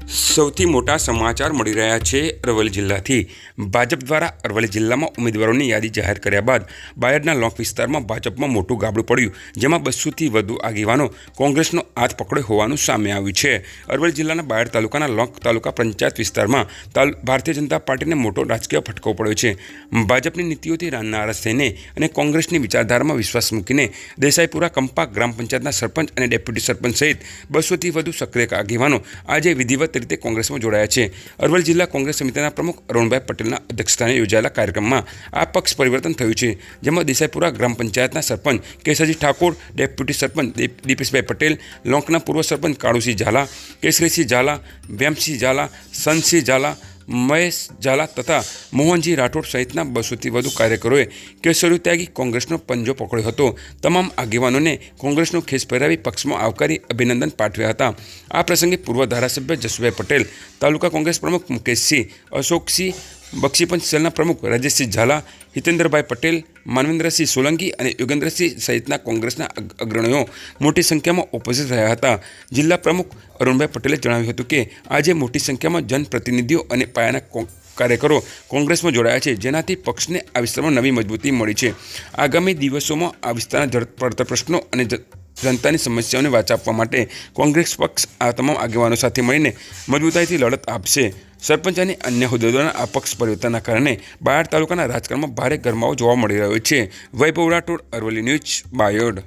સૌથી મોટા સમાચાર મળી રહ્યા છે અરવલ્લી જિલ્લાથી। ભાજપ દ્વારા અરવલ્લી જિલ્લામાં ઉમેદવારોની યાદી જાહેર કર્યા બાદ બાયડના લોક વિસ્તારમાં ભાજપમાં મોટું ગાબડું પડ્યું, જેમાં 200થી વધુ આગેવાનો કોંગ્રેસનો હાથ પકડ્યો હોવાનું સામે આવ્યું છે। અરવલ્લી જિલ્લાના બાયડ તાલુકાના લોક તાલુકા પંચાયત વિસ્તારમાં ભારતીય જનતા પાર્ટીને મોટો રાજકીય ફટકો પડ્યો છે। ભાજપની નીતિઓથી નારાજ થઈને અને કોંગ્રેસની વિચારધારામાં વિશ્વાસ મૂકીને દેસાઈપુરા કંપા ગ્રામ પંચાયતના સરપંચ અને ડેપ્યુટી સરપંચ સહિત 200થી વધુ સક્રિય આગેવાનો આજે વિધિવત રીતે કોંગ્રેસમાં જોડાયા છે। અરવલ્લી જિલ્લા કોંગ્રેસ સમિતિના પ્રમુખ અરુણભાઈ પટેલના અધ્યક્ષસ્થાને યોજાયેલા કાર્યક્રમમાં આ પક્ષ પરિવર્તન થયું છે, જેમાં દેસાઈપુરા ગ્રામ પંચાયતના સરપંચ કેસરજી ઠાકોર, ડેપ્યુટી સરપંચ દીપેશભાઈ પટેલ, લોકના પૂર્વ સરપંચ કાળુસિંહ ઝાલા, કેસરીસિંહ ઝાલા, વેમસિંહ ઝાલા, સંતસિંહ ઝાલા, મહેશ ઝાલા તથા મોહનજી રાઠોડ સહિતના 200થી વધુ કાર્યકરોએ કેસરીઓ ત્યાગી કોંગ્રેસનો પંજો પકડ્યો હતો। તમામ આગેવાનોને કોંગ્રેસનો ખેસ પહેરાવી પક્ષમાં આવકારી અભિનંદન પાઠવ્યા હતા। આ પ્રસંગે પૂર્વ ધારાસભ્ય જસુભાઈ પટેલ, તાલુકા કોંગ્રેસ પ્રમુખ મુકેશસિંહ, અશોકસિંહ, બક્ષીપંચ સેલના પ્રમુખ રાજેશસિંહ ઝાલા, હિતેન્દ્રભાઈ પટેલ, માનવેન્દ્રસિંહ સોલંકી અને યોગેન્દ્રસિંહ સહિતના કોંગ્રેસના અગ્રણીઓ મોટી સંખ્યામાં ઉપસ્થિત રહ્યા હતા। જિલ્લા પ્રમુખ અરુણભાઈ પટેલે જણાવ્યું હતું કે આજે મોટી સંખ્યામાં જનપ્રતિનિધિઓ અને પાયાના કાર્યકરો કોંગ્રેસમાં જોડાયા છે, જેનાથી પક્ષને આ વિસ્તારમાં નવી મજબૂતી મળી છે। આગામી દિવસોમાં આ વિસ્તારના પડતર પ્રશ્નો અને જનતાની સમસ્યાઓને વાચા આપવા માટે કોંગ્રેસ પક્ષ આ તમામ આગેવાનો સાથે મળીને મજબૂતાઈથી લડત આપશે। સરપંચ અને અન્ય હોદ્દેદારોના આ પક્ષ પરિવર્તનના કારણે બાયડ તાલુકાના રાજકારણમાં ભારે ગરમાવો જોવા મળી રહ્યો છે। વૈભવ રાઠોડ, અરવલ્લી ન્યૂઝ, બાયડ।